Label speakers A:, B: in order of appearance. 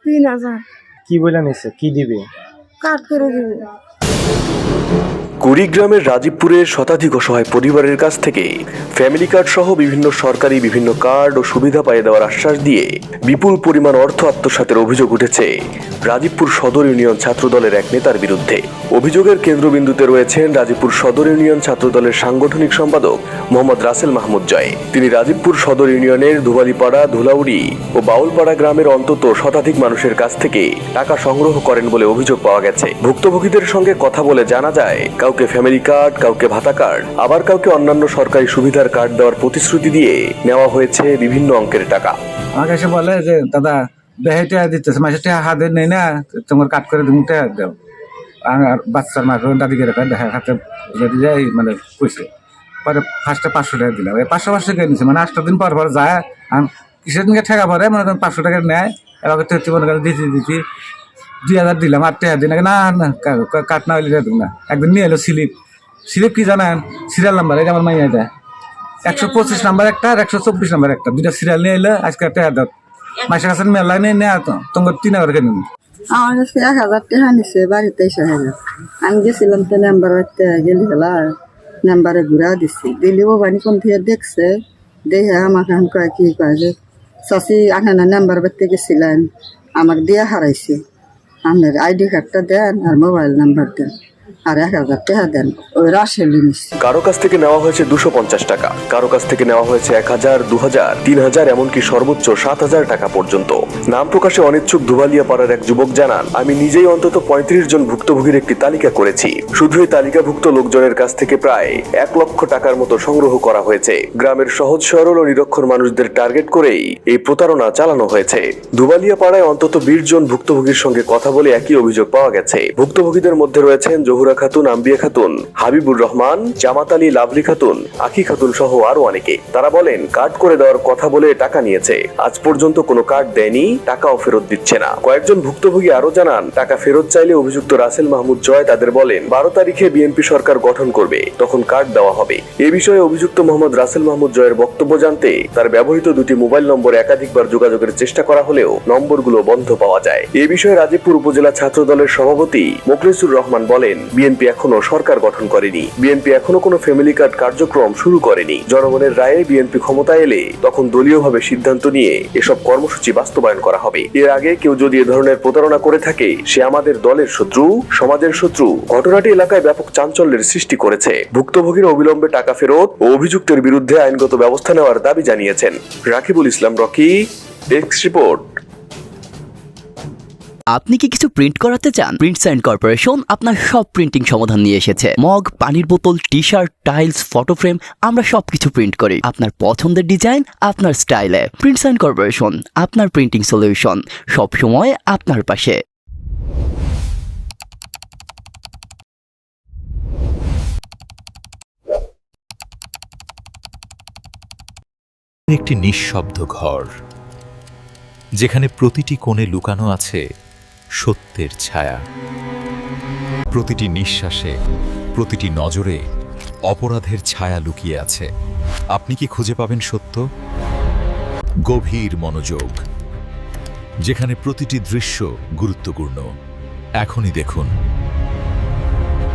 A: 3,000
B: কি বলে নিছে, কি দিবে?
A: কাট করে দিবে।
C: কুড়িগ্রামের রাজীবপুরের শতাধিক অসহায় পরিবারের কাছ থেকে ফ্যামিলি কার্ড সহ বিভিন্ন সরকারি বিভিন্ন কার্ড ও সুবিধা পাইয়ে দেওয়ার আশ্বাস দিয়ে বিপুল পরিমাণ অর্থ আত্মসাতের অভিযোগ উঠেছে রাজীবপুর সদর ইউনিয়ন ছাত্রদলের এক নেতার বিরুদ্ধে। অভিযোগের কেন্দ্রবিন্দুতে রয়েছেন রাজীবপুর সদর ইউনিয়ন ছাত্রদলের সাংগঠনিক সম্পাদক মোহাম্মদ রাসেল মাহমুদ জয়। তিনি রাজীবপুর সদর ইউনিয়নের ধুবালিপাড়া, ধুলাউড়ি ও বাউলপাড়া গ্রামের অন্তত শতাধিক মানুষের কাছ থেকে টাকা সংগ্রহ করেন বলে অভিযোগ পাওয়া গেছে। ভুক্তভোগীদের সঙ্গে কথা বলে জানা যায়, কাউকে ফ্যামিলি কার্ড, কাউকে ভাতা কার্ড, আবার কাউকে অন্যান্য সরকারি সুবিধার কার্ড দেওয়ার প্রতিশ্রুতি দিয়ে নেওয়া হয়েছে বিভিন্ন অঙ্কের টাকা।
D: আমাকে এসে বলে যে দাদা বেহেটা দিতেছে, মাসে হাতে নেই না, তোমার কাট করে তুমি দাও। আর বাচ্চার মা দাদিকে দেখা হাতে যাই মানে কইছে। পরে ফার্স্টে 500 টাকা দিলাম, 500 টাকা নিচ্ছে, মানে 8 দিন পর যায়। আর কিসের দিনকে ঠেকা পরে মনে করেন 500 টাকা নেয়, এবার মনে করেন দিচ্ছি 2,000 দিলাম, 8 টাকা দিন না না কাট না হইলে দেবো না। একদিন নিয়ে এলো স্লিপ কি জানেন, সিরিয়াল নাম্বার, এটা আমার মাইয়া দেয় 125 নাম্বার একটা আর 124 নাম্বার একটা, দুইটা সিরিয়াল নিয়ে এলো। আজকে টাকা দাও মাসের কাছে মেলায় নিয়ে নেয়, তো তোমার 3,000 কেন?
A: আমার কাছে 1,000 টাকা নিছে, বাড়িতে 1,000। আমি গেছিলাম তো নাম্বার গেলি হলা নাম্বারে ঘুরা দিছি, দিলেও বাড়ি কোন থেকে দেখছে, দেখে আমাকে কয় কি কয় যে চাষি আনানা নাম্বার বাড়তে গেছিলেন, আমার দিয়া হারাইছে, আপনার আইডি কার্ডটা দেন আর মোবাইল নাম্বার দেন আর 1,000 টাকা দেন। ওই রাশেলি নিচ্ছে।
C: কারো কাছ থেকে নেওয়া হয়েছে 250 টাকা, কারো কাছ থেকে নেওয়া হয়েছে 1,000, 2,000, 3,000, এমনকি সর্বোচ্চ 7,000 টাকা পর্যন্ত। নাম প্রকাশে অনিচ্ছুক ধুবালিয়া পাড়ার এক যুবক জানান, আমি নিজেই অন্তত 35 জন ভুক্তভোগীর একটি তালিকা করেছি। শুধু এই তালিকাভুক্ত লোকজনের কাছ থেকে প্রায় 1 লক্ষ টাকার মতো সংগ্রহ করা হয়েছে। গ্রামের সহজ সরল ও নিরক্ষর মানুষদের টার্গেট করেই এই প্রতারণা চালানো হয়েছে। ধুবালিয়া পাড়ায় অন্তত 20 জন ভুক্তভোগীর সঙ্গে কথা বলে একই অভিযোগ পাওয়া গেছে। ভুক্তভোগীদের মধ্যে রয়েছেন জহুরা খাতুন, আম্বিয়া খাতুন, হাবিবুর রহমান, জামাত আলী, লাভলি খাতুন, আখি খাতুন সহ আরো অনেকে। তারা বলেন, কার্ড করে দেওয়ার কথা বলে টাকা নিয়েছে, আজ পর্যন্ত কোনো কার্ড দেয়নি, টাকাও ফেরত দিচ্ছে না। কয়েকজন ভুক্তভোগী আরো জানান, টাকা ফেরত চাইলে অভিযুক্ত রাসেল মাহমুদ জয় তাদের বলেন 12 তারিখে বিএনপি সরকার গঠন করবে, তখন কার্ড দেওয়া হবে। এ বিষয়ে অভিযুক্ত মোহাম্মদ রাসেল মাহমুদ জয়ের বক্তব্য জানতে তার ব্যবহৃত 2টি মোবাইল নম্বরে একাধিকবার যোগাযোগের চেষ্টা করা হলেও নম্বরগুলো বন্ধ পাওয়া যায়। এ বিষয়ে রাজীবপুর উপজেলা ছাত্র দলের সভাপতি মোখলেসুর রহমান বলেন, বিএনপি এখনো সরকার গঠন করেনি, বিএনপি এখনো কোনো ফ্যামিলি কার্ড কার্যক্রম শুরু করেনি। জনগণের রায়ে বিএনপি ক্ষমতায় এলে তখন দলীয়ভাবে সিদ্ধান্ত নিয়ে এসব কর্মসূচি বাস্তবায়ন করা হবে। এর আগে কেউ যদি এ ধরনের প্রতারণা করে থাকে, সে আমাদের দলের শত্রু, সমাজের শত্রু। ঘটনাটি এলাকায় ব্যাপক চাঞ্চল্যের সৃষ্টি করেছে। ভুক্তভোগীরা অবিলম্বে টাকা ফেরত ও অভিযুক্তের বিরুদ্ধে আইনগত ব্যবস্থা নেওয়ার দাবি জানিয়েছেন। রাকিবুল ইসলাম রকি, ডেস্ক রিপোর্ট।
E: আপনি কি কিছু প্রিন্ট করাতে চান? প্রিন্টস এন্ড কর্পোরেশন আপনার সব প্রিন্টিং সমাধান নিয়ে এসেছে। মগ, পানির বোতল, টি-শার্ট, টাইলস, ফটো ফ্রেম, আমরা সবকিছু প্রিন্ট করি আপনার পছন্দের ডিজাইন, আপনার স্টাইলে। প্রিন্টস এন্ড কর্পোরেশন, আপনার প্রিন্টিং সলিউশন, সব সময় আপনার পাশে।
F: একটি নিঃশব্দ ঘর, যেখানে প্রতিটি কোণে লুকানো আছে সত্যের ছায়া। প্রতিটি নিঃশ্বাসে, প্রতিটি নজরে অপরাধের ছায়া লুকিয়ে আছে। আপনি কি খুঁজে পাবেন সত্য? গভীর মনোযোগ, যেখানে প্রতিটি দৃশ্য গুরুত্বপূর্ণ। এখনই দেখুন